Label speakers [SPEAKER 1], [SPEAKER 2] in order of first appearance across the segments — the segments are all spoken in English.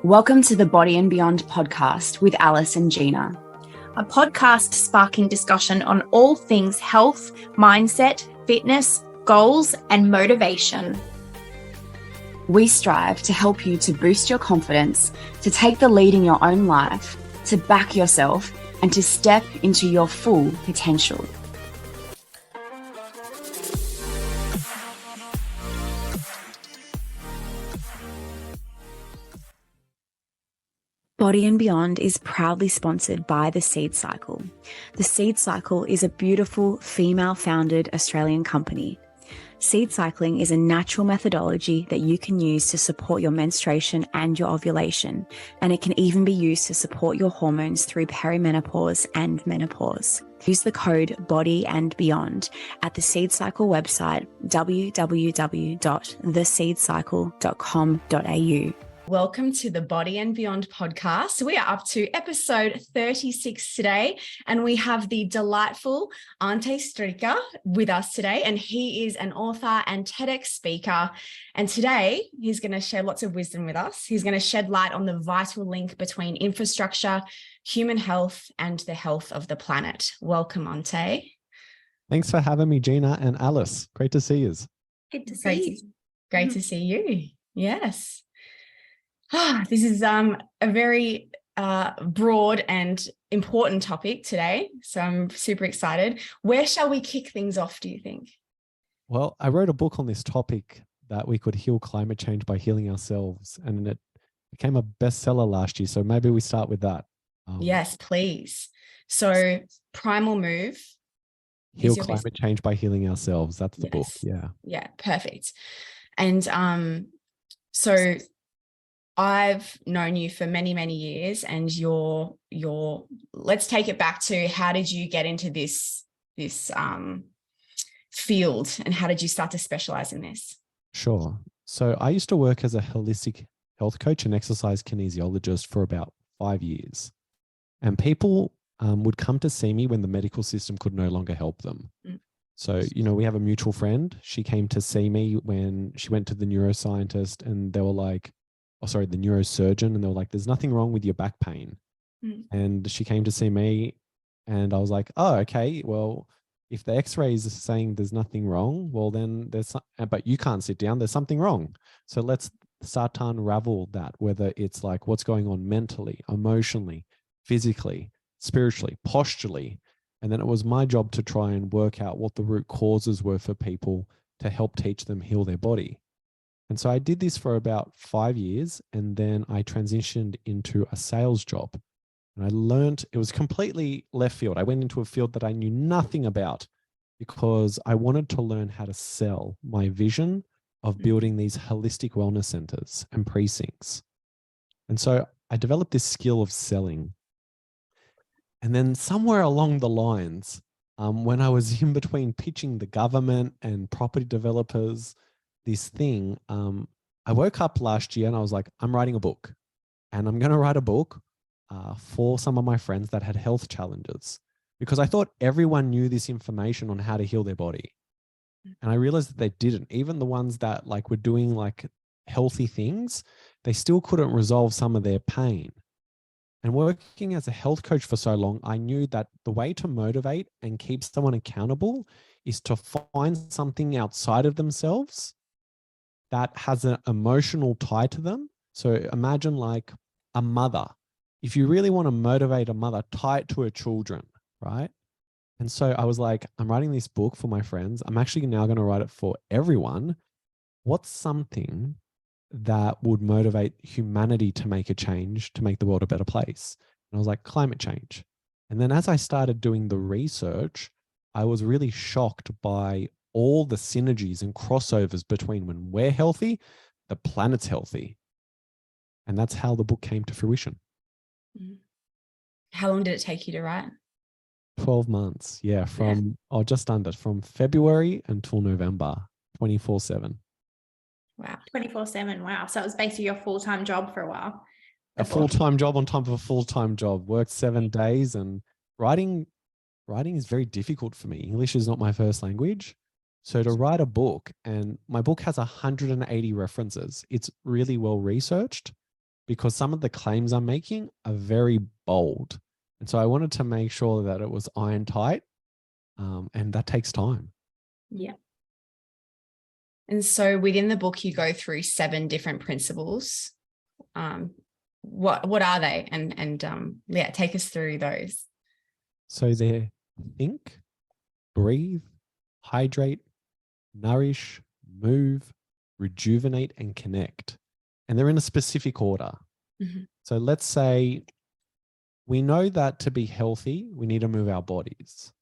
[SPEAKER 1] Welcome to the Body and Beyond podcast with Alice and Gina,
[SPEAKER 2] a podcast sparking discussion on all things health, mindset, fitness, goals, and motivation.
[SPEAKER 1] We strive to help you to boost your confidence, to take the lead in your own life, to back yourself, and to step into your full potential. Body and Beyond is proudly sponsored by The Seed Cycle. The Seed Cycle is a beautiful female-founded Australian company. Seed cycling is a natural methodology that you can use to support your menstruation and your ovulation, and it can even be used to support your hormones through perimenopause and menopause. Use the code BODY and BEYOND at the Seed Cycle website www.theseedcycle.com.au. Welcome to the Body and Beyond podcast. We are up to episode 36 today, and we have the delightful Ante Strika with us today, and he is an author and TEDx speaker. And today he's going to share lots of wisdom with us. He's going to shed light on the vital link between infrastructure, human health, and the health of the planet. Welcome, Ante.
[SPEAKER 3] Thanks for having me, Gina and Alice. Great to see you.
[SPEAKER 2] Good to see you. Great to see you. Yes. This is a very broad and important topic today, so I'm super excited. Where shall we kick things off, do you think?
[SPEAKER 3] Well, I wrote a book on this topic that we could heal climate change by healing ourselves, and it became a bestseller last year, so maybe we start with that.
[SPEAKER 2] Yes, please. So Primal Move.
[SPEAKER 3] Heal climate change by healing ourselves. That's the book. Yeah.
[SPEAKER 2] Yeah, perfect. And so I've known you for many, many years, and your let's take it back to how did you get into this field, and how did you start to specialize in this?
[SPEAKER 3] Sure. So I used to work as a holistic health coach and exercise kinesiologist for about 5 years. And people would come to see me when the medical system could no longer help them. So, we have a mutual friend. She came to see me when she went to the neuroscientist, and they were like, the neurosurgeon, and they were like, there's nothing wrong with your back pain. And she came to see me, and I was like, oh, okay, well, if the x-ray is saying there's nothing wrong, well, then but you can't sit down, there's something wrong. So let's start to unravel that, whether it's like what's going on mentally, emotionally, physically, spiritually, posturally. And then it was my job to try and work out what the root causes were for people to help teach them heal their body. And so I did this for about 5 years, and then I transitioned into a sales job. And I learned, it was completely left field. I went into a field that I knew nothing about because I wanted to learn how to sell my vision of building these holistic wellness centers and precincts. And so I developed this skill of selling. And then somewhere along the lines, when I was in between pitching the government and property developers, this thing, I woke up last year and I was like, I'm writing a book, and I'm going to write a book for some of my friends that had health challenges, because I thought everyone knew this information on how to heal their body. And I realized that they didn't. Even the ones that were doing healthy things, they still couldn't resolve some of their pain. And working as a health coach for so long, I knew that the way to motivate and keep someone accountable is to find something outside of themselves that has an emotional tie to them. So imagine like a mother. If you really want to motivate a mother, tie it to her children, right? And so I was like, I'm writing this book for my friends. I'm actually now going to write it for everyone. What's something that would motivate humanity to make a change, to make the world a better place? And I was like, climate change. And then as I started doing the research, I was really shocked by all the synergies and crossovers between when we're healthy, the planet's healthy. And that's how the book came to fruition.
[SPEAKER 2] How long did it take you to write?
[SPEAKER 3] 12 months. Yeah. Just under, from February until November, 24/7.
[SPEAKER 2] Wow. 24/7. Wow. So it was basically your full-time job for a while.
[SPEAKER 3] A full-time job on top of a full-time job, worked 7 days, and writing is very difficult for me. English is not my first language. So to write a book, and my book has 180 references, it's really well researched. because some of the claims I'm making are very bold. And so I wanted to make sure that it was iron tight, and that takes time.
[SPEAKER 2] Yeah.
[SPEAKER 1] And so within the book, you go through 7 different principles. What are they? And take us through those.
[SPEAKER 3] So they're think, breathe, hydrate, nourish, move, rejuvenate, and connect. And they're in a specific order.
[SPEAKER 1] Mm-hmm.
[SPEAKER 3] So let's say we know that to be healthy, we need to move our bodies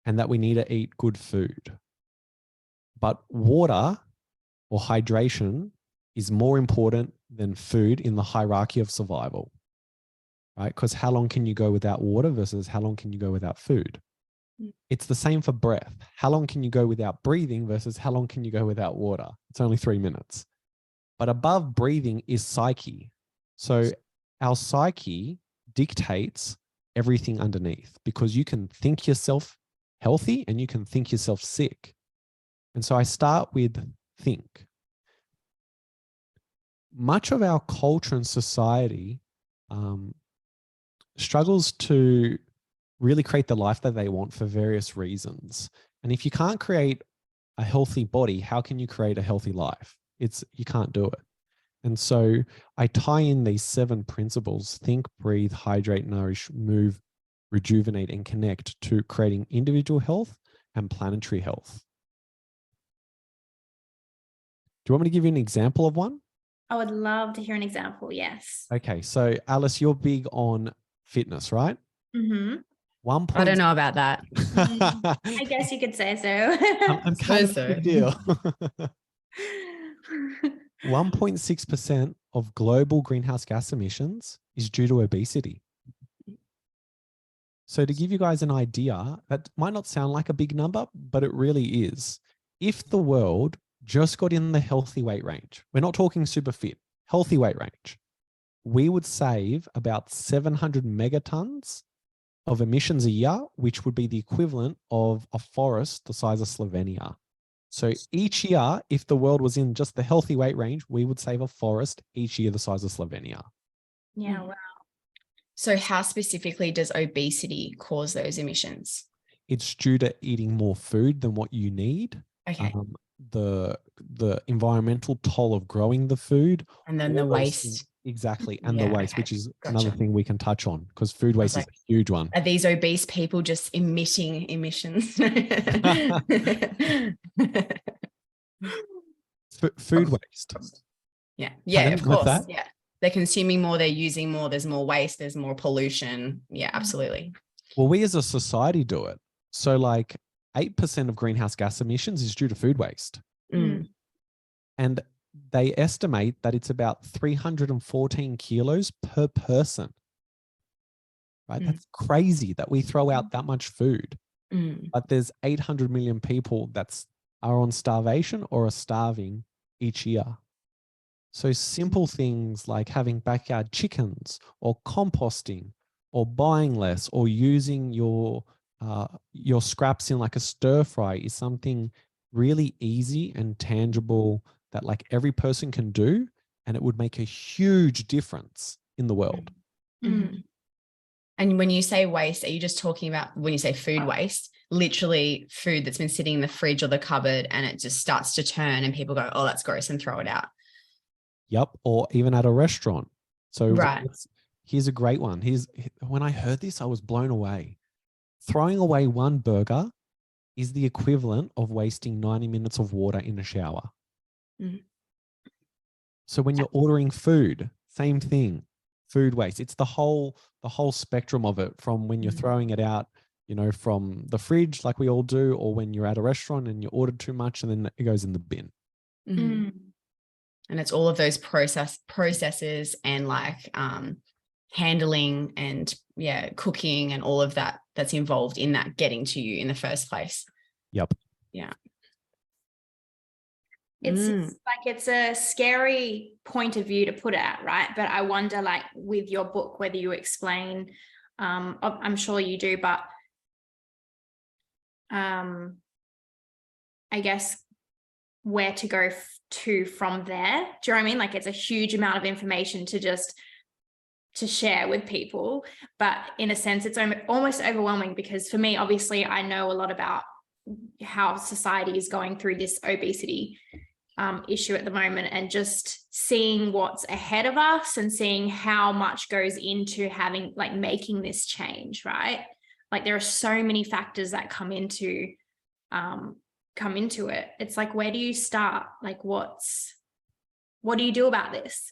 [SPEAKER 3] and that we need to eat good food. But water or hydration is more important than food in the hierarchy of survival, right? Because how long can you go without water versus how long can you go without food? It's the same for breath. How long can you go without breathing versus how long can you go without water? It's only 3 minutes. But above breathing is psyche. So our psyche dictates everything underneath, because you can think yourself healthy and you can think yourself sick. And so I start with think. Much of our culture and society struggles to really create the life that they want for various reasons. And if you can't create a healthy body, how can you create a healthy life? You can't do it. And so I tie in these 7 principles: think, breathe, hydrate, nourish, move, rejuvenate, and connect, to creating individual health and planetary health. Do you want me to give you an example of one?
[SPEAKER 2] I would love to hear an example. Yes.
[SPEAKER 3] Okay. So Alice, you're big on fitness, right?
[SPEAKER 2] Mm-hmm.
[SPEAKER 1] I don't know about that.
[SPEAKER 2] I guess you could say so.
[SPEAKER 3] I'm kind of a big deal. 1.6% of global greenhouse gas emissions is due to obesity. So to give you guys an idea, that might not sound like a big number, but it really is. If the world just got in the healthy weight range, we're not talking super fit, healthy weight range, we would save about 700 megatons of emissions a year, which would be the equivalent of a forest the size of Slovenia. So each year, if the world was in just the healthy weight range, we would save a forest each year the size of Slovenia.
[SPEAKER 2] Yeah, wow.
[SPEAKER 1] So how specifically does obesity cause those emissions?
[SPEAKER 3] It's due to eating more food than what you need.
[SPEAKER 1] Okay.
[SPEAKER 3] The environmental toll of growing the food.
[SPEAKER 1] And then the waste.
[SPEAKER 3] Exactly. And the waste,
[SPEAKER 1] okay.
[SPEAKER 3] which is
[SPEAKER 1] Gotcha.
[SPEAKER 3] another thing we can touch on, because food waste is a huge one.
[SPEAKER 1] Are these obese people just emitting emissions?
[SPEAKER 3] Food waste.
[SPEAKER 1] Yeah, of course. Yeah. They're consuming more, they're using more, there's more waste, there's more pollution. Yeah, absolutely.
[SPEAKER 3] Well, we as a society do it. So like 8% of greenhouse gas emissions is due to food waste. And they estimate that it's about 314 kilos per person. Right? That's crazy that we throw out that much food. But there's 800 million people that are on starvation or are starving each year. So simple things like having backyard chickens or composting or buying less or using your scraps in like a stir fry is something really easy and tangible that like every person can do, and it would make a huge difference in the world.
[SPEAKER 1] And when you say waste, are you just talking about, when you say food waste, literally food that's been sitting in the fridge or the cupboard and it just starts to turn and people go, oh, that's gross, and throw it out?
[SPEAKER 3] Yep. Or even at a restaurant. So
[SPEAKER 1] right.
[SPEAKER 3] Here's a great one. When I heard this, I was blown away. Throwing away one burger is the equivalent of wasting 90 minutes of water in a shower. So when you're ordering food, same thing, food waste. It's the whole spectrum of it, from when you're throwing it out, from the fridge like we all do, or when you're at a restaurant and you ordered too much and then it goes in the bin.
[SPEAKER 1] And it's all of those processes and like handling and cooking and all of that that's involved in that getting to you in the first place.
[SPEAKER 3] Yep.
[SPEAKER 1] Yeah.
[SPEAKER 2] It's a scary point of view to put it at, right? But I wonder, like with your book, whether you explain, I'm sure you do, but I guess
[SPEAKER 4] where to go to from there. Do you know what I mean? Like, it's a huge amount of information to share with people, but in a sense it's almost overwhelming, because for me, obviously, I know a lot about how society is going through this obesity issue at the moment, and just seeing what's ahead of us and seeing how much goes into making this change, right? Like, there are so many factors that come into it. It's like, where do you start? Like, what do you do about this?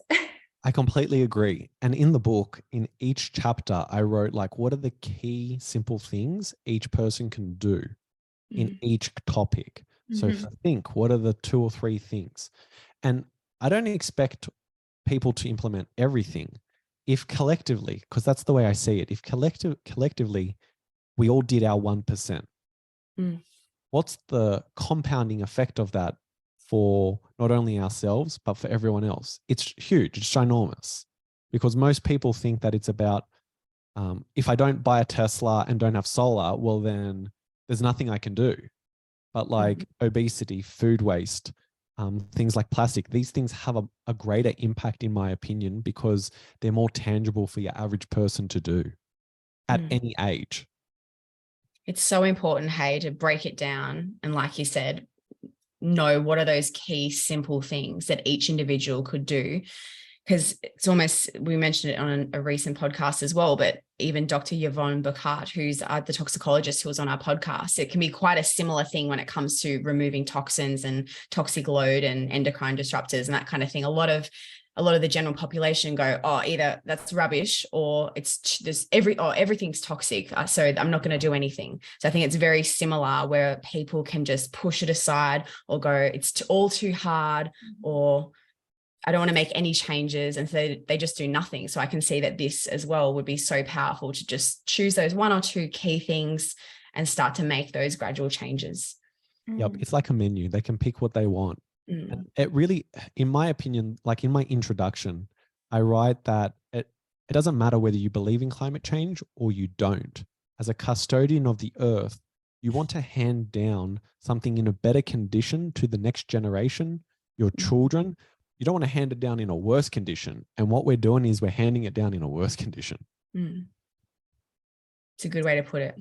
[SPEAKER 3] I completely agree. And in the book, in each chapter, I wrote like, what are the key simple things each person can do in each topic? So think, what are the 2 or 3 things? And I don't expect people to implement everything. If collectively, because that's the way I see it, if collectively we all did our 1%, what's the compounding effect of that for not only ourselves, but for everyone else? It's huge. It's ginormous, because most people think that it's about, if I don't buy a Tesla and don't have solar, well, then there's nothing I can do. But like obesity, food waste, things like plastic, these things have a greater impact, in my opinion, because they're more tangible for your average person to do at any age.
[SPEAKER 2] It's so important, hey, to break it down. And like you said, know what are those key simple things that each individual could do. Because it's almost, we mentioned it on a recent podcast as well, but even Dr. Yvonne Burkhart, who's the toxicologist who was on our podcast, it can be quite a similar thing when it comes to removing toxins and toxic load and endocrine disruptors and that kind of thing. A lot of the general population go, oh, either that's rubbish or everything's toxic, so I'm not going to do anything. So I think it's very similar, where people can just push it aside or go, it's all too hard, or I don't want to make any changes, and so they just do nothing. So I can see that this as well would be so powerful, to just choose those 1 or 2 key things and start to make those gradual changes.
[SPEAKER 3] Yep, it's like a menu. They can pick what they want. And it really, in my opinion, like in my introduction, I write that it doesn't matter whether you believe in climate change or you don't. As a custodian of the earth, you want to hand down something in a better condition to the next generation, your children. You don't want to hand it down in a worse condition. And what we're doing is we're handing it down in a worse condition.
[SPEAKER 2] It's a good way to put it.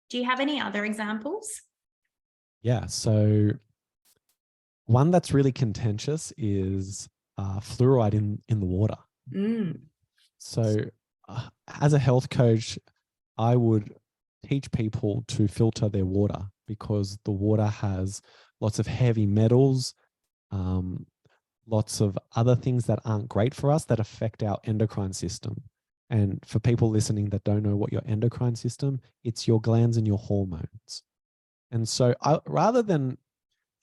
[SPEAKER 4] Do you have any other examples?
[SPEAKER 3] Yeah. So one that's really contentious is fluoride in the water. So as a health coach, I would teach people to filter their water, because the water has lots of heavy metals, lots of other things that aren't great for us that affect our endocrine system. And for people listening that don't know what your endocrine system, it's your glands and your hormones. And so rather than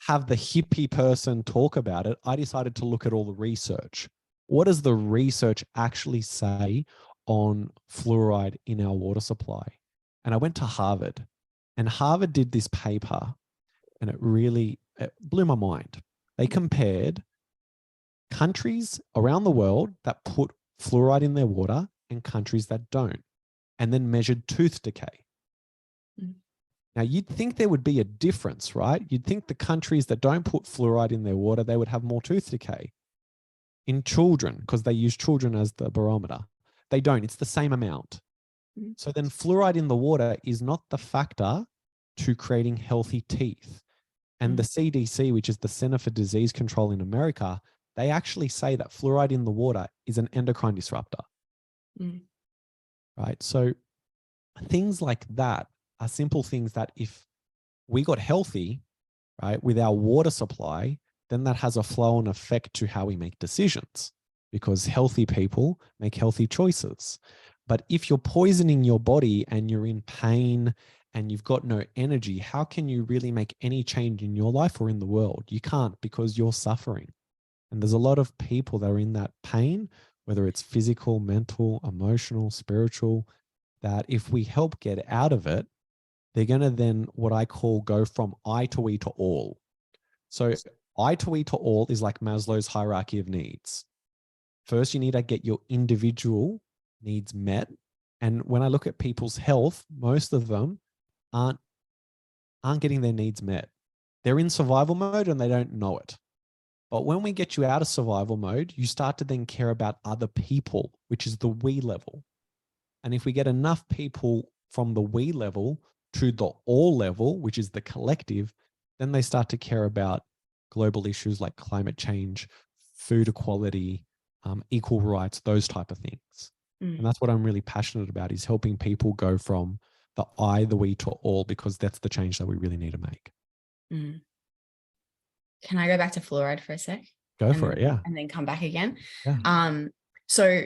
[SPEAKER 3] have the hippie person talk about it, I decided to look at all the research. What does the research actually say on fluoride in our water supply? And I went to Harvard, and Harvard did this paper, and it blew my mind. They compared countries around the world that put fluoride in their water and countries that don't, and then measured tooth decay. Now, you'd think there would be a difference, right? You'd think the countries that don't put fluoride in their water, they would have more tooth decay. In children, because they use children as the barometer, they don't. It's the same amount. So then fluoride in the water is not the factor to creating healthy teeth. And the CDC, which is the Center for Disease Control in America, they actually say that fluoride in the water is an endocrine disruptor. Right? So things like that are simple things that if we got healthy, right, with our water supply, then that has a flow-on effect to how we make decisions, because healthy people make healthy choices. But if you're poisoning your body and you're in pain and you've got no energy, how can you really make any change in your life or in the world? You can't, because you're suffering. And there's a lot of people that are in that pain, whether it's physical, mental, emotional, spiritual, that if we help get out of it, they're going to then, what I call, go from I to we to all. So I to we to all is like Maslow's hierarchy of needs. First, you need to get your individual needs met. And when I look at people's health, most of them aren't getting their needs met. they're in survival mode and they don't know it. But when we get you out of survival mode, you start to then care about other people, which is the we level. And if we get enough people from the we level to the all level, which is the collective, then they start to care about global issues like climate change, food equality, equal rights, those type of things. And that's what I'm really passionate about, is helping people go from the I, the we to all, because that's the change that we really need to make.
[SPEAKER 1] Can I go back to fluoride for a sec?
[SPEAKER 3] Go for it, yeah.
[SPEAKER 1] And then come back again.
[SPEAKER 3] Yeah.
[SPEAKER 1] So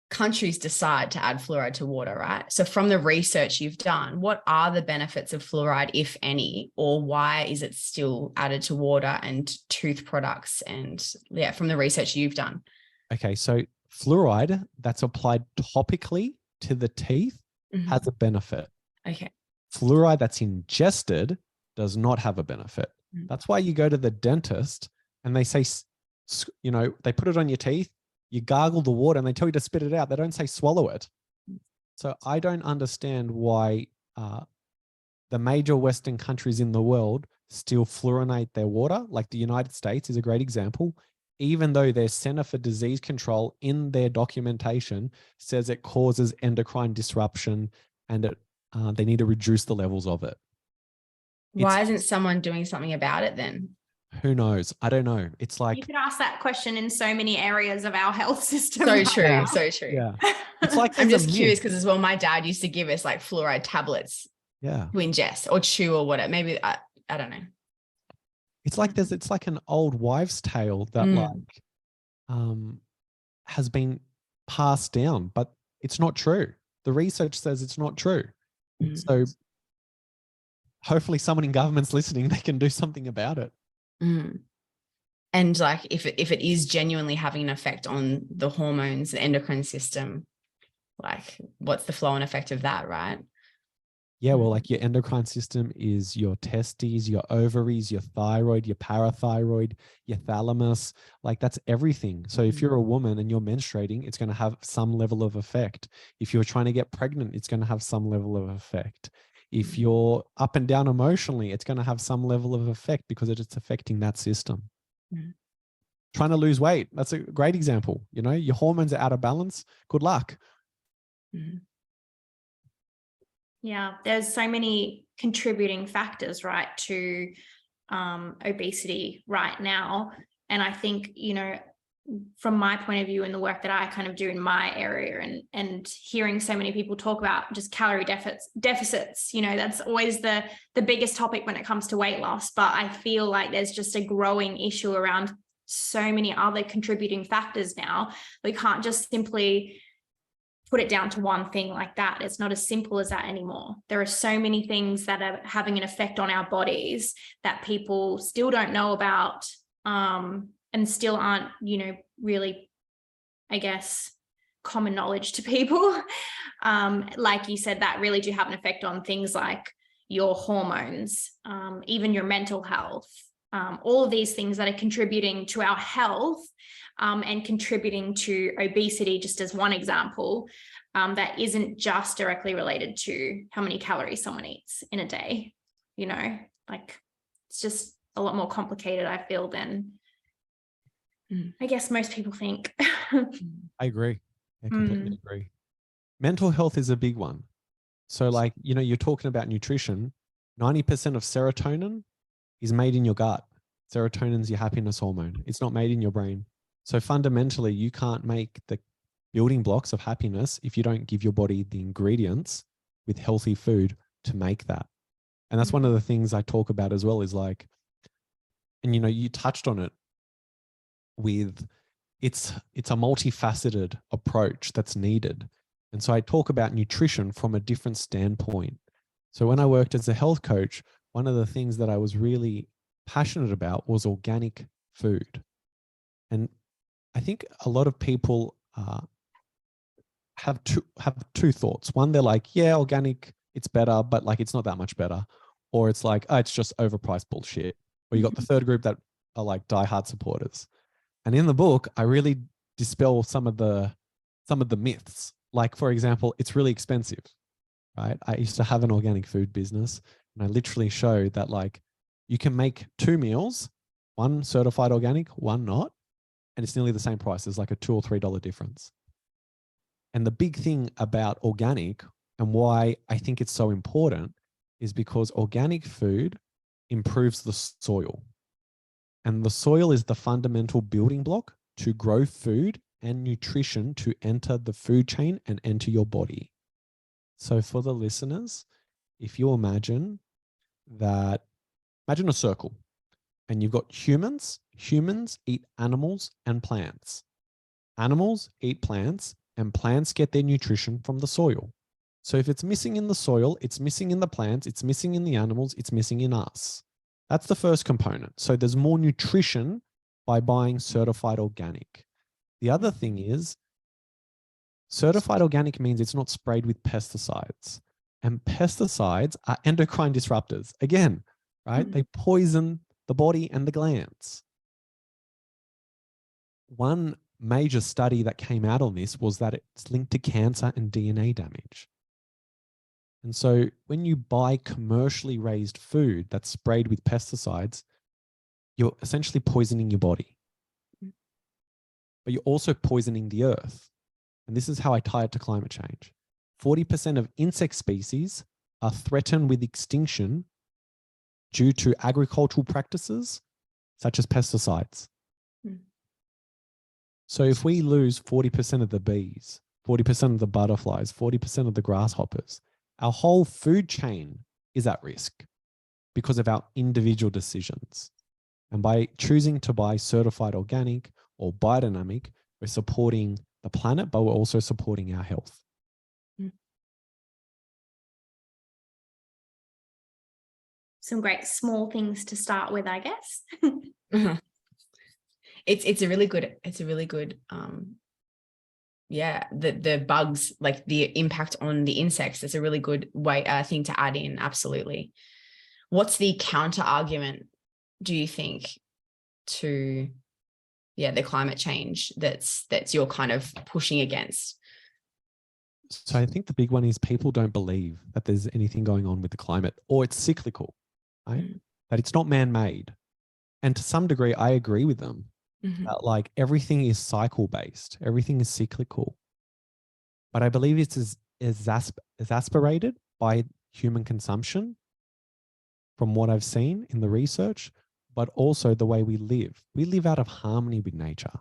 [SPEAKER 1] countries decide to add fluoride to water, right? So from the research you've done, what are the benefits of fluoride, if any, or why is it still added to water and tooth products? And yeah, from the research you've done.
[SPEAKER 3] Okay, so fluoride that's applied topically to the teeth has a benefit.
[SPEAKER 1] Okay.
[SPEAKER 3] Fluoride that's ingested does not have a benefit. That's why you go to the dentist and they say, you know, they put it on your teeth, you gargle the water and they tell you to spit it out. They don't say swallow it. So I don't understand why the major Western countries in the world still fluorinate their water. Like the United States is a great example, even though their Center for Disease Control in their documentation says it causes endocrine disruption and they need to reduce the levels of it.
[SPEAKER 1] Why isn't someone doing something about it then?
[SPEAKER 3] Who knows? I don't know. It's like,
[SPEAKER 4] you could ask that question in so many areas of our health system.
[SPEAKER 1] So true. So true.
[SPEAKER 3] yeah. It's like,
[SPEAKER 1] I'm just curious because as well, my dad used to give us like fluoride tablets to ingest or chew or whatever. Maybe I don't know.
[SPEAKER 3] It's like it's like an old wives' tale that has been passed down, but it's not true. The research says it's not true. So hopefully someone in government's listening, they can do something about it.
[SPEAKER 1] And like if it is genuinely having an effect on the hormones, the endocrine system, like what's the flow and effect of that, right?
[SPEAKER 3] Yeah, well, like your endocrine system is your testes, your ovaries, your thyroid, your parathyroid, your thalamus, like that's everything. So if you're a woman and you're menstruating, it's going to have some level of effect. If you're trying to get pregnant, it's going to have some level of effect. If you're up and down emotionally, it's going to have some level of effect because it's affecting that system. Trying to lose weight, that's a great example. You know, your hormones are out of balance. Good luck.
[SPEAKER 4] Yeah, there's so many contributing factors, right, to obesity right now. And I think, you know, from my point of view and the work that I kind of do in my area and hearing so many people talk about just calorie deficits, you know, that's always the biggest topic when it comes to weight loss. But I feel like there's just a growing issue around so many other contributing factors now. We can't just simply put it down to one thing like that. It's not as simple as that anymore. There are so many things that are having an effect on our bodies that people still don't know about, and still aren't, you know, really, I guess, common knowledge to people. Like you said, that really do have an effect on things like your hormones, even your mental health, all of these things that are contributing to our health, and contributing to obesity, just as one example, that isn't just directly related to how many calories someone eats in a day. You know, like it's just a lot more complicated, I feel, than I guess most people think.
[SPEAKER 3] I agree. I completely agree. Mental health is a big one. So like, you know, you're talking about nutrition, 90% of serotonin is made in your gut. Serotonin's your happiness hormone. It's not made in your brain. So fundamentally, you can't make the building blocks of happiness if you don't give your body the ingredients with healthy food to make that. And that's one of the things I talk about as well, is like, and you know, you touched on it with it's a multifaceted approach that's needed. And so I talk about nutrition from a different standpoint. So when I worked as a health coach, one of the things that I was really passionate about was organic food. And I think a lot of people have two thoughts. One, they're like, yeah, organic, it's better, but like it's not that much better. Or it's like, oh, it's just overpriced bullshit. Or you got the third group that are like diehard supporters. And in the book, I really dispel some of the myths. Like, for example, it's really expensive, right? I used to have an organic food business, and I literally show that like You can make 2 meals, one certified organic, one not, and it's nearly the same price. There's like a $2 or $3 difference. And the big thing about organic and why I think it's so important is because organic food improves the soil. And the soil is the fundamental building block to grow food and nutrition to enter the food chain and enter your body. So for the listeners, if you imagine a circle and you've got humans eat animals and plants. Animals eat plants and plants get their nutrition from the soil. So if it's missing in the soil, it's missing in the plants, it's missing in the animals, it's missing in us. That's the first component. So there's more nutrition by buying certified organic. The other thing is certified organic means it's not sprayed with pesticides. And pesticides are endocrine disruptors. Again, right? They poison the body and the glands. One major study that came out on this was that it's linked to cancer and DNA damage. And so when you buy commercially raised food that's sprayed with pesticides, you're essentially poisoning your body. But you're also poisoning the earth. And this is how I tie it to climate change. 40% of insect species are threatened with extinction due to agricultural practices such as pesticides. So if we lose 40% of the bees, 40% of the butterflies, 40% of the grasshoppers, our whole food chain is at risk because of our individual decisions. And by choosing to buy certified organic or biodynamic, we're supporting the planet, but we're also supporting our health.
[SPEAKER 4] Some great small things to start with, I guess.
[SPEAKER 2] It's a really good the bugs, like the impact on the insects, is a really good thing to add in. Absolutely. What's the counter argument, do you think, to the climate change that's you're kind of pushing against?
[SPEAKER 3] So I think the big one is people don't believe that there's anything going on with the climate, or it's cyclical, right? That it's not man-made. And to some degree, I agree with them. That like everything is cycle-based, everything is cyclical. But I believe it's exacerbated by human consumption from what I've seen in the research, but also the way we live. We live out of harmony with nature.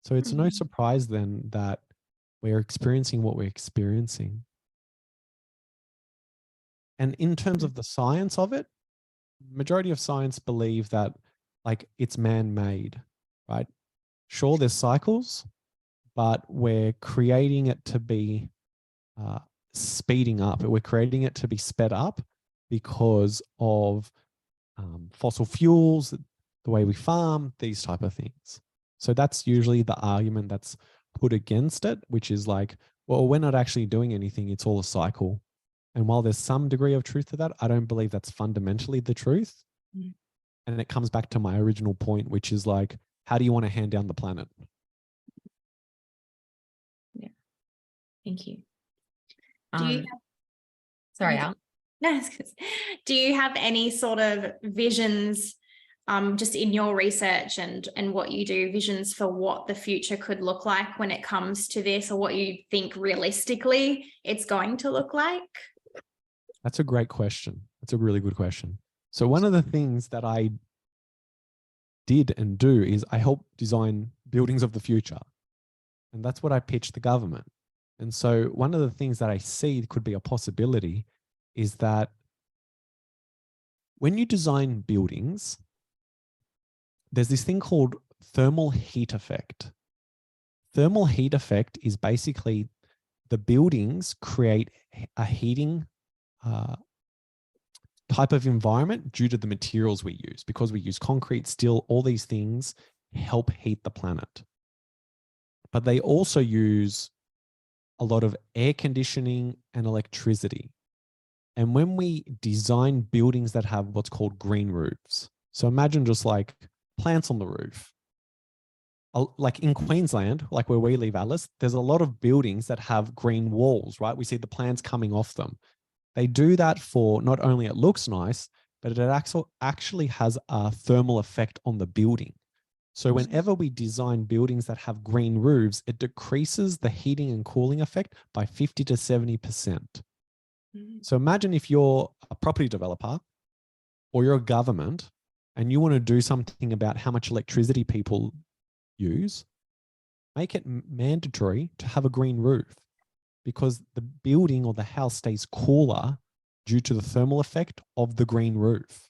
[SPEAKER 3] So it's no surprise then that we're experiencing what we're experiencing. And in terms of the science of it, majority of science believe that like it's man-made, right? Sure, there's cycles, but we're creating it to be speeding up. We're creating it to be sped up because of fossil fuels, the way we farm, these type of things. So that's usually the argument that's put against it, which is like, well, we're not actually doing anything. It's all a cycle. And while there's some degree of truth to that, I don't believe that's fundamentally the truth. And it comes back to my original point, which is like, how do you want to hand down the planet?
[SPEAKER 2] Yeah. Thank you.
[SPEAKER 4] Sorry,
[SPEAKER 2] Al.
[SPEAKER 4] No, do you have any sort of visions just in your research and what you do, visions for what the future could look like when it comes to this, or what you think realistically it's going to look like?
[SPEAKER 3] That's a great question. That's a really good question. So one of the things that I did and do is I help design buildings of the future. And that's what I pitch the government. And so one of the things that I see could be a possibility is that when you design buildings, there's this thing called thermal heat effect. Thermal heat effect is basically the buildings create a heating type of environment due to the materials we use, because we use concrete, steel, all these things help heat the planet. But they also use a lot of air conditioning and electricity. And when we design buildings that have what's called green roofs, so imagine just like plants on the roof. Like in Queensland, like where we live, Alice, there's a lot of buildings that have green walls, right? We see the plants coming off them. They do that for not only it looks nice, but it actually has a thermal effect on the building. So whenever we design buildings that have green roofs, it decreases the heating and cooling effect by 50 to 70%. So imagine if you're a property developer or you're a government and you want to do something about how much electricity people use, make it mandatory to have a green roof, because the building or the house stays cooler due to the thermal effect of the green roof.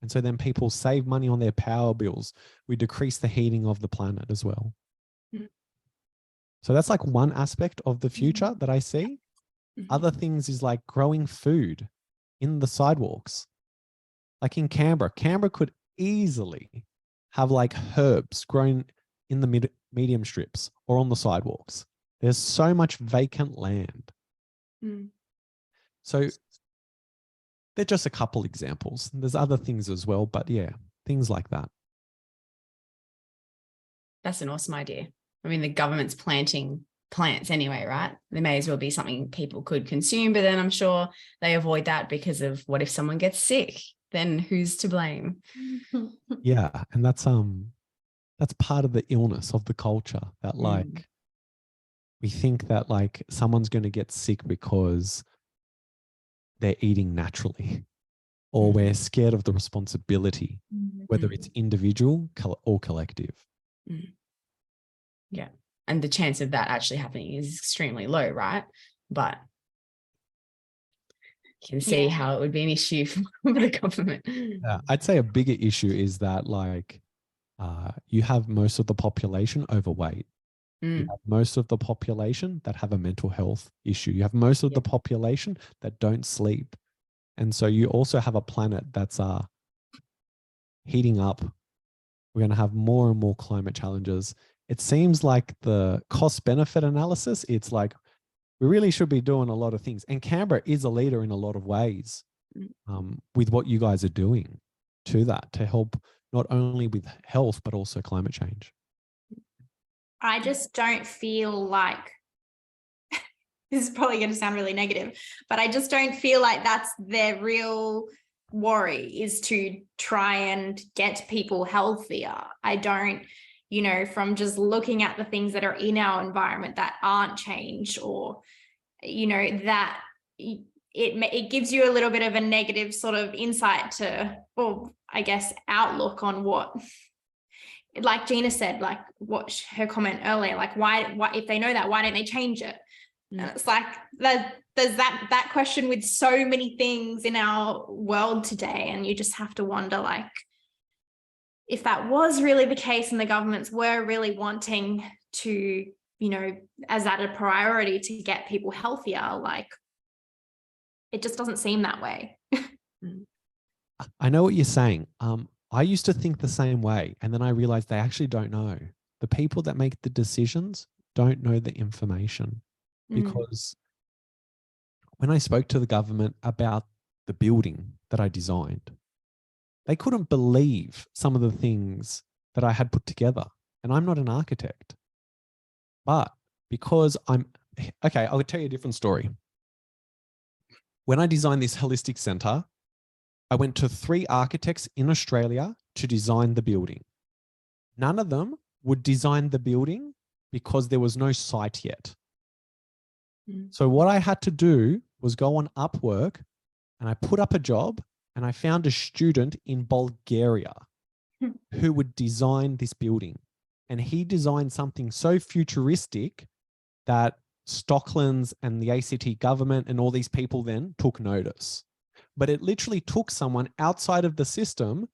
[SPEAKER 3] And so then people save money on their power bills. We decrease the heating of the planet as well. So that's like one aspect of the future that I see. Other things is like growing food in the sidewalks. Like in Canberra could easily have like herbs grown in the medium strips or on the sidewalks. There's so much vacant land. So they're just a couple examples. There's other things as well, but yeah, things like that.
[SPEAKER 1] That's an awesome idea. I mean, the government's planting plants anyway, right? There may as well be something people could consume, but then I'm sure they avoid that because of what if someone gets sick? Then who's to blame?
[SPEAKER 3] Yeah, and that's part of the illness of the culture, that like we think that like someone's going to get sick because they're eating naturally, or we're scared of the responsibility, whether it's individual or collective.
[SPEAKER 1] Yeah. And the chance of that actually happening is extremely low, right? But you can see how it would be an issue for the government.
[SPEAKER 3] Yeah, I'd say a bigger issue is that like you have most of the population overweight. You have most of the population that have a mental health issue. You have most of the population that don't sleep. And so you also have a planet that's heating up. We're going to have more and more climate challenges. It seems like the cost benefit analysis, it's like we really should be doing a lot of things. And Canberra is a leader in a lot of ways with what you guys are doing to that, to help not only with health, but also climate change.
[SPEAKER 4] I just don't feel like, this is probably going to sound really negative, but I just don't feel like that's their real worry, is to try and get people healthier. I don't, from just looking at the things that are in our environment that aren't changed, or, that it gives you a little bit of a negative sort of insight to, or I guess, outlook on what, like Gina said, like what her comment earlier, like why if they know that, why don't they change it? And it's like there's that question with so many things in our world today, and you just have to wonder, like, if that was really the case and the governments were really wanting to, as that a priority to get people healthier, like it just doesn't seem that way.
[SPEAKER 3] I know what you're saying. I used to think the same way, and then I realized they actually don't know. The people that make the decisions don't know the information, because when I spoke to the government about the building that I designed, they couldn't believe some of the things that I had put together. And I'm not an architect, but because I'll tell you a different story. When I designed this holistic center, I went to 3 architects in Australia to design the building. None of them would design the building because there was no site yet. So what I had to do was go on Upwork, and I put up a job, and I found a student in Bulgaria who would design this building. And he designed something so futuristic that Stocklands and the ACT government and all these people then took notice. But it literally took someone outside of the system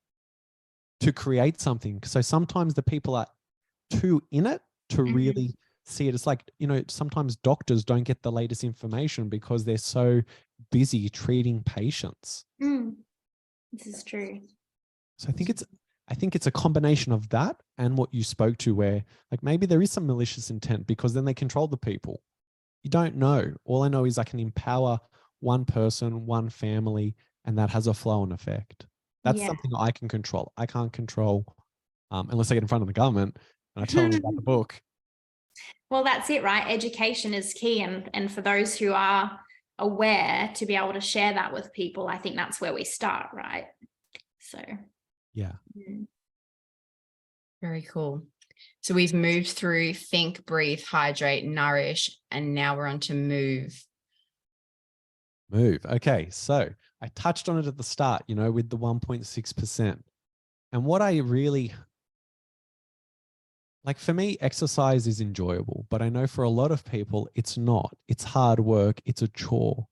[SPEAKER 3] to create something. So sometimes the people are too in it to really see it. It's like, sometimes doctors don't get the latest information because they're so busy treating patients.
[SPEAKER 4] This is true.
[SPEAKER 3] So I think it's a combination of that and what you spoke to, where like maybe there is some malicious intent, because then they control the people. You don't know. All I know is I can empower one person, one family, and that has a flow-on effect. That's something I can control. I can't control unless I get in front of the government and I tell them about the book.
[SPEAKER 4] Well, that's it, right? Education is key. And for those who are aware to be able to share that with people, I think that's where we start, right? So
[SPEAKER 3] yeah.
[SPEAKER 2] Very cool. So we've moved through think, breathe, hydrate, nourish, and now we're on to move.
[SPEAKER 3] Move. Okay. So I touched on it at the start, you know, with the 1.6%. And what I really like, for me, exercise is enjoyable, but I know for a lot of people, it's not. It's hard work. It's a chore.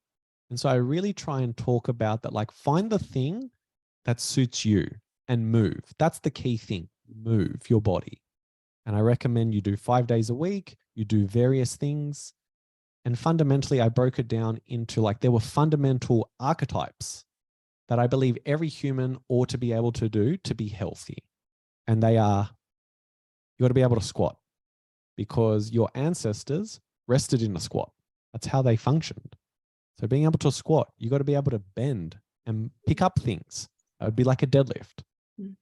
[SPEAKER 3] And so I really try and talk about that, like find the thing that suits you and move. That's the key thing. Move your body. And I recommend you do 5 days a week. You do various things. And fundamentally, I broke it down into like, there were fundamental archetypes that I believe every human ought to be able to do to be healthy. And they are, you got to be able to squat because your ancestors rested in a squat. That's how they functioned. So being able to squat, you got to be able to bend and pick up things. That would be like a deadlift. You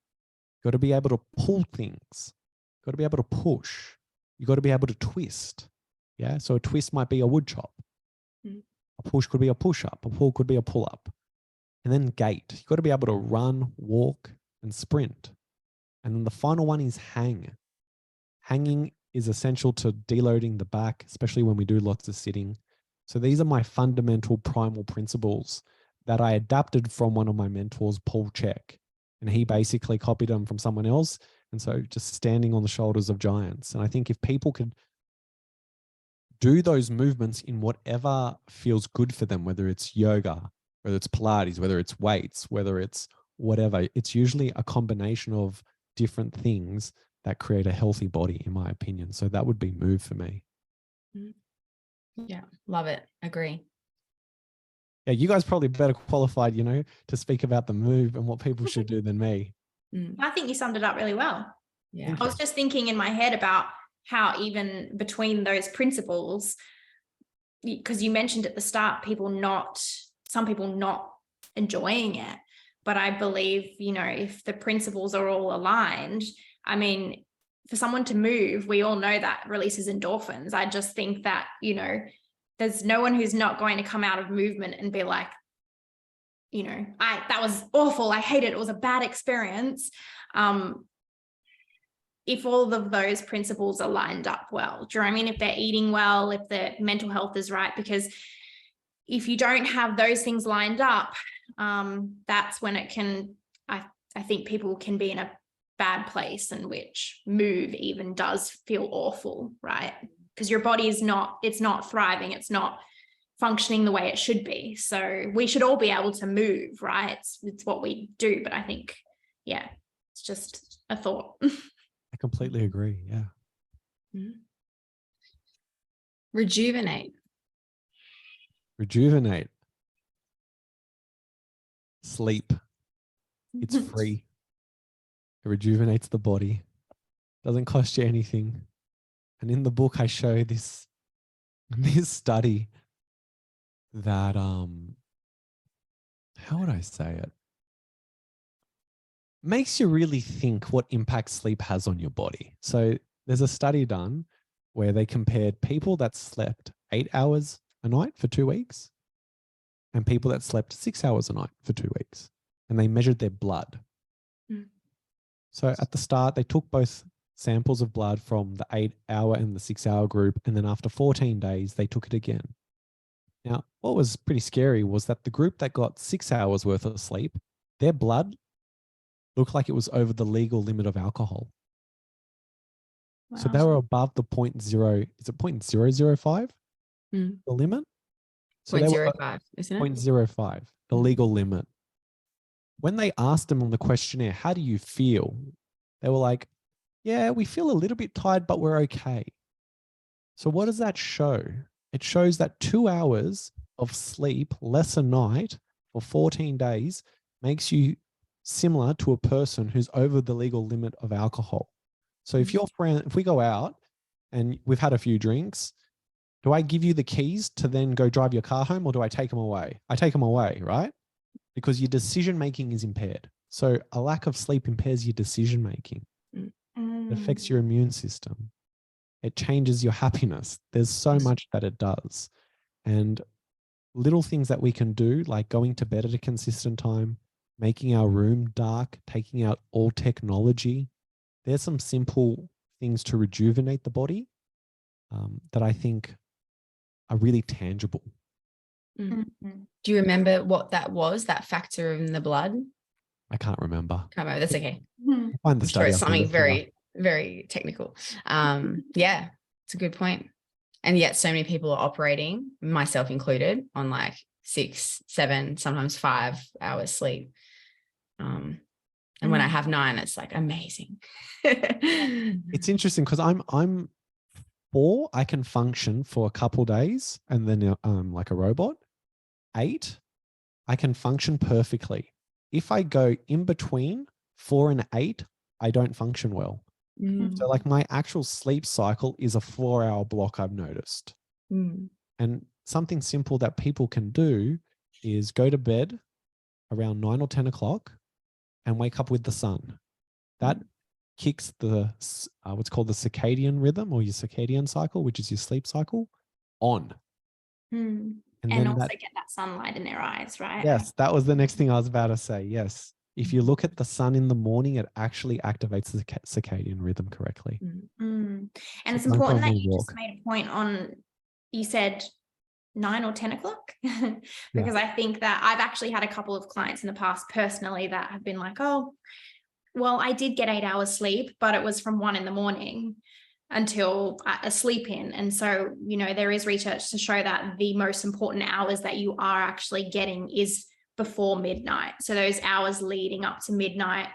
[SPEAKER 3] got to be able to pull things. You got to be able to push. You got to be able to twist. Yeah. So a twist might be a wood chop. A push could be a push up. A pull could be a pull up. And then gait. You got to be able to run, walk, and sprint. And then the final one is hang. Hanging is essential to deloading the back, especially when we do lots of sitting. So these are my fundamental primal principles that I adapted from one of my mentors, Paul Chek. And he basically copied them from someone else. And so just standing on the shoulders of giants. And I think if people could do those movements in whatever feels good for them, whether it's yoga, whether it's Pilates, whether it's weights, whether it's whatever, it's usually a combination of different things that create a healthy body, in my opinion. So that would be move for me.
[SPEAKER 2] Yeah, love it. Agree.
[SPEAKER 3] Yeah, you guys probably better qualified, you know, to speak about the move and what people should do than me.
[SPEAKER 4] I think you summed it up really well.
[SPEAKER 2] Yeah.
[SPEAKER 4] I was just thinking in my head about how even between those principles, because you mentioned at the start, some people not enjoying it. But I believe, you know, if the principles are all aligned, I mean, for someone to move, we all know that releases endorphins. I just think that, you know, there's no one who's not going to come out of movement and be like, you know, that was awful. I hate it. It was a bad experience. If all of those principles are lined up well, do you know what I mean? If they're eating well, if their mental health is right, because if you don't have those things lined up, that's when it can, I think people can be in a bad place in which move even does feel awful, right? Because your body is it's not thriving. It's not functioning the way it should be. So we should all be able to move, right? It's what we do. But I think, yeah, it's just a thought.
[SPEAKER 3] I completely agree. Yeah.
[SPEAKER 2] Rejuvenate.
[SPEAKER 3] Rejuvenate. Sleep. It's free. It rejuvenates the body. Doesn't cost you anything. And in the book, I show this study that, how would I say it? Makes you really think what impact sleep has on your body. So there's a study done where they compared people that slept 8 hours a night for 2 weeks and people that slept 6 hours a night for 2 weeks. And they measured their blood. So at the start, they took both samples of blood from the 8 hour and the 6 hour group. And then after 14 days, they took it again. Now, what was pretty scary was that the group that got 6 hours worth of sleep, their blood looked like it was over the legal limit of alcohol. Wow. So they were above the 0.0, is it 0.005? The limit? So
[SPEAKER 2] 0.05, isn't it?
[SPEAKER 3] 0.05, the legal limit. When they asked them on the questionnaire, how do you feel? They were like, yeah, we feel a little bit tired, but we're okay. So what does that show? It shows that 2 hours of sleep less a night for 14 days makes you similar to a person who's over the legal limit of alcohol. So if we go out and we've had a few drinks, do I give you the keys to then go drive your car home or do I take them away? I take them away, right? Because your decision-making is impaired. So a lack of sleep impairs your decision-making. It affects your immune system. It changes your happiness. There's so much that it does. And little things that we can do, like going to bed at a consistent time, making our room dark, taking out all technology. There's some simple things to rejuvenate the body that I think are really tangible.
[SPEAKER 1] Mm-hmm. Do you remember what that was, that factor in the blood?
[SPEAKER 3] I can't remember.
[SPEAKER 1] Can't remember. That's okay.
[SPEAKER 3] I'll find the study.
[SPEAKER 1] Sure, it's something very, very technical. Yeah, it's a good point. And yet so many people are operating, myself included, on like 6, 7, sometimes 5 hours sleep. And when I have 9, it's like amazing.
[SPEAKER 3] It's interesting because I'm 4, I can function for a couple days and then like a robot. 8, I can function perfectly. If I go in between 4 and 8, I don't function well. So like my actual sleep cycle is a 4-hour block, I've noticed. And something simple that people can do is go to bed around 9 or 10 o'clock and wake up with the sun. That kicks the what's called the circadian rhythm, or your circadian cycle, which is your sleep cycle, on.
[SPEAKER 4] And also get that sunlight in their eyes, right?
[SPEAKER 3] Yes, that was the next thing I was about to say. Yes. If you look at the sun in the morning, it actually activates the circadian rhythm correctly.
[SPEAKER 4] And it's important that you just made a point on, you said 9 or 10 o'clock, because I think that I've actually had a couple of clients in the past personally that have been like, oh, well, I did get 8 hours sleep, but it was from 1 in the morning until a sleep in. And so, you know, there is research to show that the most important hours that you are actually getting is before midnight. So those hours leading up to midnight,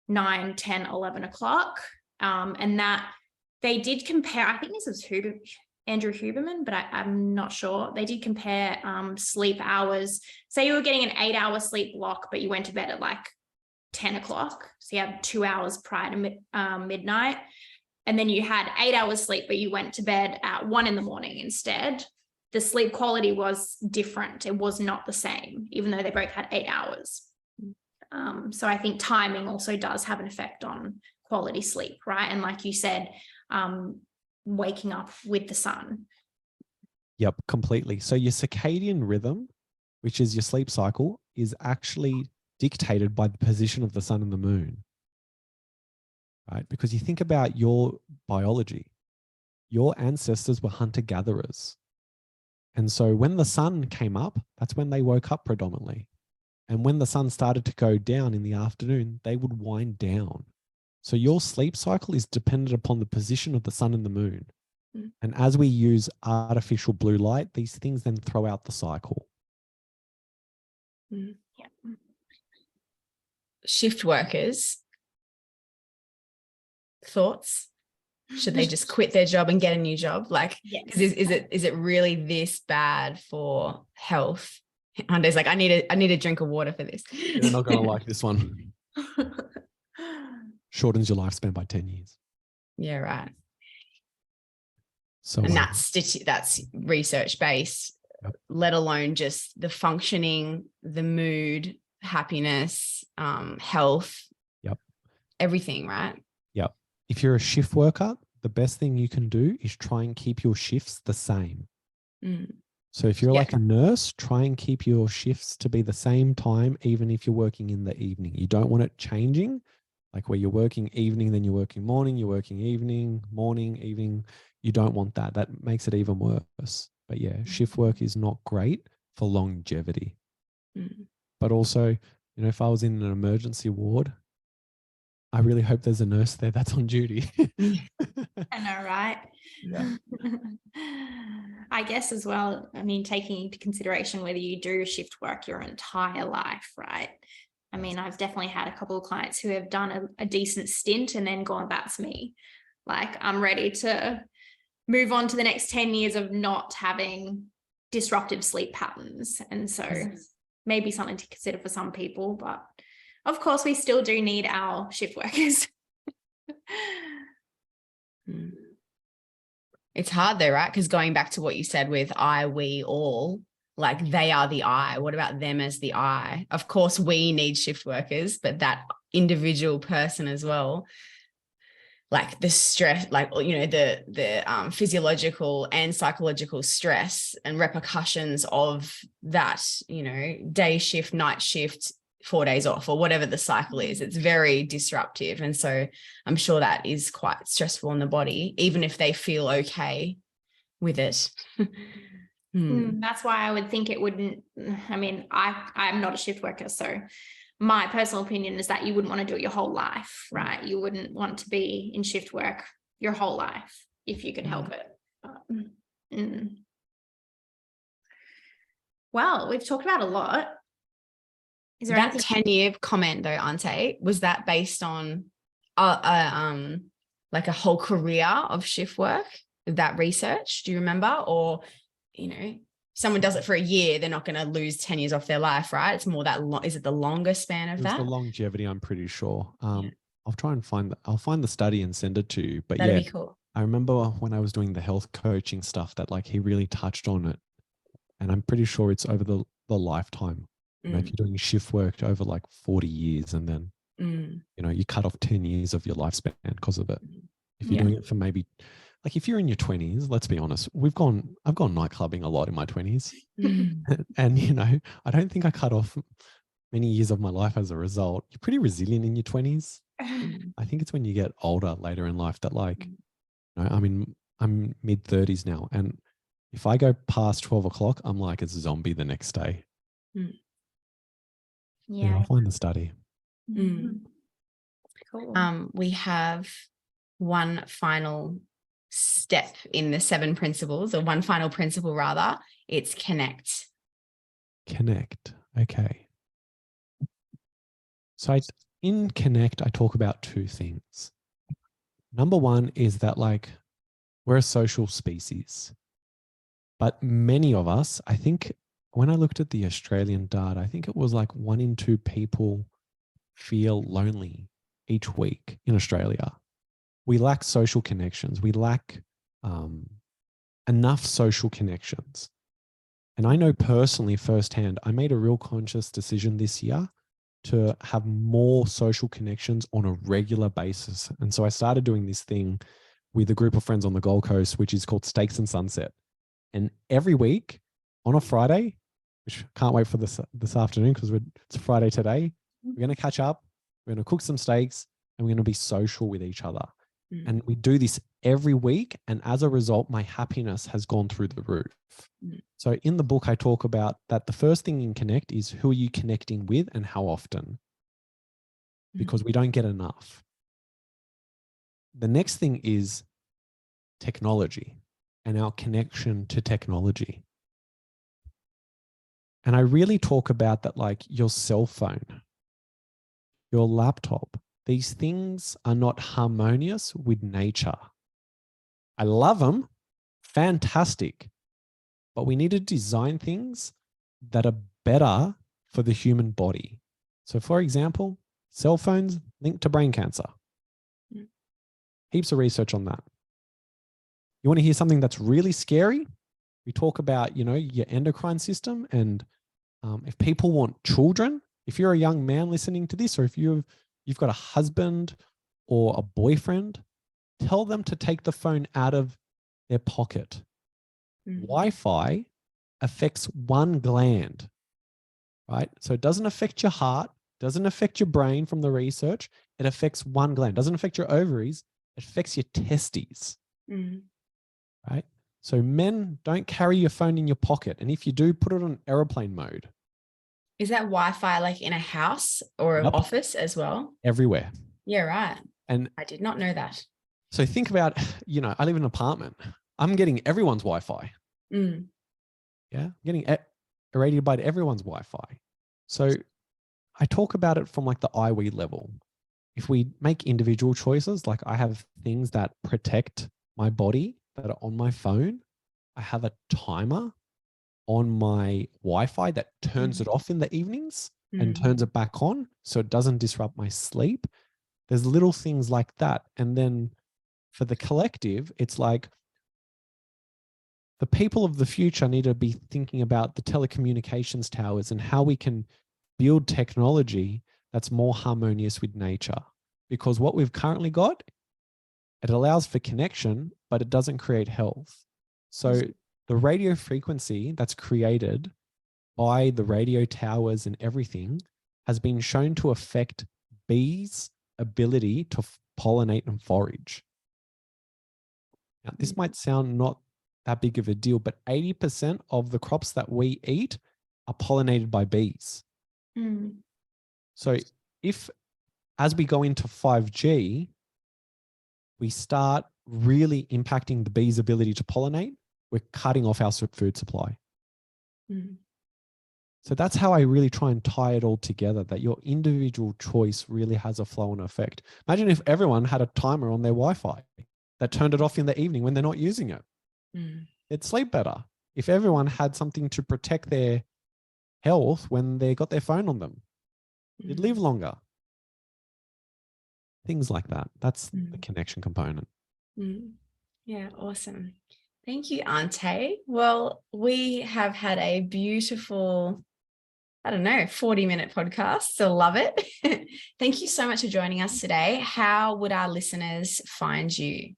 [SPEAKER 4] 9, 10, 11 o'clock. And that they did compare, I think this was Andrew Huberman, but I'm not sure. They did compare sleep hours. Say you were getting an 8-hour sleep block, but you went to bed at like 10 o'clock. So you had 2 hours prior to midnight. And then you had 8 hours sleep, but you went to bed at 1 in the morning instead. The sleep quality was different. It was not the same, even though they both had 8 hours. So I think timing also does have an effect on quality sleep, right? And like you said, waking up with the sun.
[SPEAKER 3] Yep, completely. So your circadian rhythm, which is your sleep cycle, is actually dictated by the position of the sun and the moon, right? Because you think about your biology, your ancestors were hunter-gatherers. And so when the sun came up, that's when they woke up predominantly. And when the sun started to go down in the afternoon, they would wind down. So your sleep cycle is dependent upon the position of the sun and the moon. And as we use artificial blue light, these things then throw out the cycle.
[SPEAKER 1] Shift workers, thoughts? Should they just quit their job and get a new job? Like, is it really this bad for health? Ante's like, I need a drink of water for this.
[SPEAKER 3] You're not going to like this one. Shortens your lifespan by 10 years.
[SPEAKER 1] Yeah, right.
[SPEAKER 3] So,
[SPEAKER 1] and that's research based, let alone just the functioning, the mood, happiness, health, everything, right?
[SPEAKER 3] Yep. If you're a shift worker, the best thing you can do is try and keep your shifts the same. So if you're like a nurse, try and keep your shifts to be the same time, even if you're working in the evening. You don't want it changing, like where you're working evening, then you're working morning, you're working evening, morning, evening. You don't want that. That makes it even worse. But yeah, shift work is not great for longevity. But also, you know, if I was in an emergency ward, I really hope there's a nurse there that's on duty.
[SPEAKER 4] I know, right?
[SPEAKER 3] Yeah.
[SPEAKER 4] I guess as well, I mean, taking into consideration whether you do shift work your entire life, right? I mean, I've definitely had a couple of clients who have done a decent stint and then gone, that's me. Like, I'm ready to move on to the next 10 years of not having disruptive sleep patterns. And so maybe something to consider for some people, but of course we still do need our shift workers.
[SPEAKER 1] It's hard though, right? Because going back to what you said with I, we, all, like they are the I. What about them as the I? Of course, we need shift workers, but that individual person as well. like the stress, like, you know, the physiological and psychological stress and repercussions of that, you know, day shift, night shift, 4 days off, or whatever the cycle is. It's very disruptive. And so I'm sure that is quite stressful on the body, even if they feel okay with it.
[SPEAKER 4] That's why I would think it wouldn't. I mean, I'm not a shift worker, so my personal opinion is that you wouldn't want to do it your whole life, right? You wouldn't want to be in shift work your whole life if you could help it. Well, we've talked about a lot. Is there
[SPEAKER 1] that 10-year comment though, Ante, was that based on like a whole career of shift work, that research? Do you remember? Or, you know, someone does it for a year, they're not going to lose 10 years off their life, right? It's more that is it the longer span of that?
[SPEAKER 3] The longevity, I'm pretty sure. I'll try and I'll find the study and send it to you. But
[SPEAKER 1] that'd be cool.
[SPEAKER 3] I remember when I was doing the health coaching stuff that like he really touched on it. And I'm pretty sure it's over the lifetime. You know, if you're doing shift work over like 40 years and then, you know, you cut off 10 years of your lifespan because of it. If you're doing it for maybe, like if you're in your 20s, let's be honest, I've gone night clubbing a lot in my 20s. And, you know, I don't think I cut off many years of my life as a result. You're pretty resilient in your 20s. I think it's when you get older later in life that like, you know, I mean, I'm mid 30s now. And if I go past 12 o'clock, I'm like a zombie the next day. Yeah, I'll find the study.
[SPEAKER 4] Cool.
[SPEAKER 1] We have one final step in the 7 principles, or one final principle rather. It's connect.
[SPEAKER 3] Connect. Okay. So in connect, I talk about 2 things. Number one is that like we're a social species, but many of us, I think when I looked at the Australian data, I think it was like 1 in 2 people feel lonely each week in Australia. We lack social connections. We lack enough social connections. And I know personally firsthand, I made a real conscious decision this year to have more social connections on a regular basis. And so I started doing this thing with a group of friends on the Gold Coast, which is called Steaks and Sunset. And every week on a Friday, which can't wait for this afternoon because it's Friday today, we're going to catch up, we're going to cook some steaks, and we're going to be social with each other. And we do this every week. And as a result, my happiness has gone through the roof. So in the book, I talk about that the first thing in connect is who are you connecting with and how often? Because we don't get enough. The next thing is technology and our connection to technology. And I really talk about that, like your cell phone, your laptop, these things are not harmonious with nature. I love them, fantastic, but we need to design things that are better for the human body. So for example, cell phones linked to brain cancer. Heaps of research on that. You want to hear something that's really scary? We talk about, you know, your endocrine system. And if people want children, if you're a young man listening to this, or if you've got a husband or a boyfriend, tell them to take the phone out of their pocket. Wi-Fi affects one gland, right? So it doesn't affect your heart, doesn't affect your brain from the research. It affects one gland. Doesn't affect your ovaries. It affects your testes, right? So men, don't carry your phone in your pocket. And if you do, put it on airplane mode.
[SPEAKER 1] Is that Wi-Fi like in a house or an office as well?
[SPEAKER 3] Everywhere.
[SPEAKER 1] Yeah, right.
[SPEAKER 3] And
[SPEAKER 1] I did not know that.
[SPEAKER 3] So think about, you know, I live in an apartment. I'm getting everyone's Wi-Fi. Yeah, getting irradiated by everyone's Wi-Fi. So I talk about it from like the I-we level. If we make individual choices, like I have things that protect my body that are on my phone. I have a timer on my Wi-Fi that turns it off in the evenings and turns it back on so it doesn't disrupt my sleep. There's little things like that. And then for the collective, it's like the people of the future need to be thinking about the telecommunications towers and how we can build technology that's more harmonious with nature. Because what we've currently got it allows for connection, but it doesn't create health. So the radio frequency that's created by the radio towers and everything has been shown to affect bees' ability to pollinate and forage. Now, this might sound not that big of a deal, but 80% of the crops that we eat are pollinated by bees. So if, as we go into 5G, we start really impacting the bees' ability to pollinate, we're cutting off our food supply. So that's how I really try and tie it all together, that your individual choice really has a flow-on effect. Imagine if everyone had a timer on their Wi-Fi that turned it off in the evening when they're not using it. They'd sleep better. If everyone had something to protect their health when they got their phone on them, they'd live longer. Things like that. That's the connection component.
[SPEAKER 2] Yeah, awesome. Thank you, Ante. Well, we have had a beautiful, 40-minute podcast. So love it. Thank you so much for joining us today. How would our listeners find you?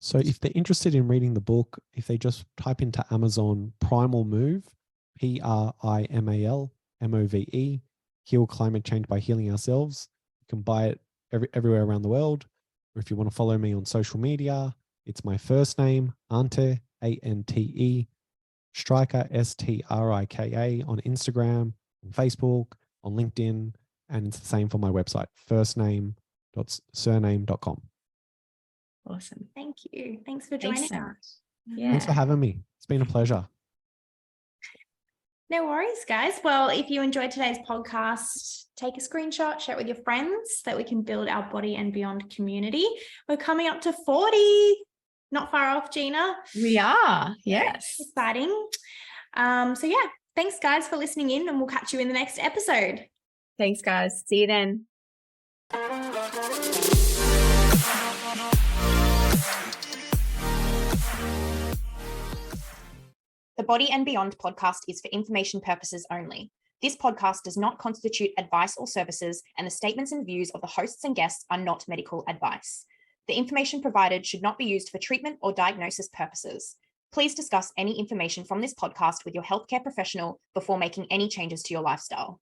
[SPEAKER 3] So if they're interested in reading the book, if they just type into Amazon Primal Move, PRIMAL MOVE, Heal Climate Change by Healing Ourselves. You can buy it everywhere around the world. Or if you want to follow me on social media, it's my first name, Ante, ANTE, Strika, STRIKA, on Instagram, on Facebook, on LinkedIn, and it's the same for my website, firstname.surname.com.
[SPEAKER 2] Awesome.
[SPEAKER 4] Thank you. Thanks for joining us.
[SPEAKER 2] Yeah.
[SPEAKER 3] Thanks for having me. It's been a pleasure.
[SPEAKER 4] No worries, guys. Well, if you enjoyed today's podcast, take a screenshot, share it with your friends so that we can build our Body and Beyond community. We're coming up to 40. Not far off, Gina.
[SPEAKER 2] We are. Yes.
[SPEAKER 4] Exciting. So yeah, thanks guys for listening in, and we'll catch you in the next episode.
[SPEAKER 2] Thanks, guys. See you then.
[SPEAKER 4] The Body and Beyond podcast is for information purposes only. This podcast does not constitute advice or services, and the statements and views of the hosts and guests are not medical advice. The information provided should not be used for treatment or diagnosis purposes. Please discuss any information from this podcast with your healthcare professional before making any changes to your lifestyle.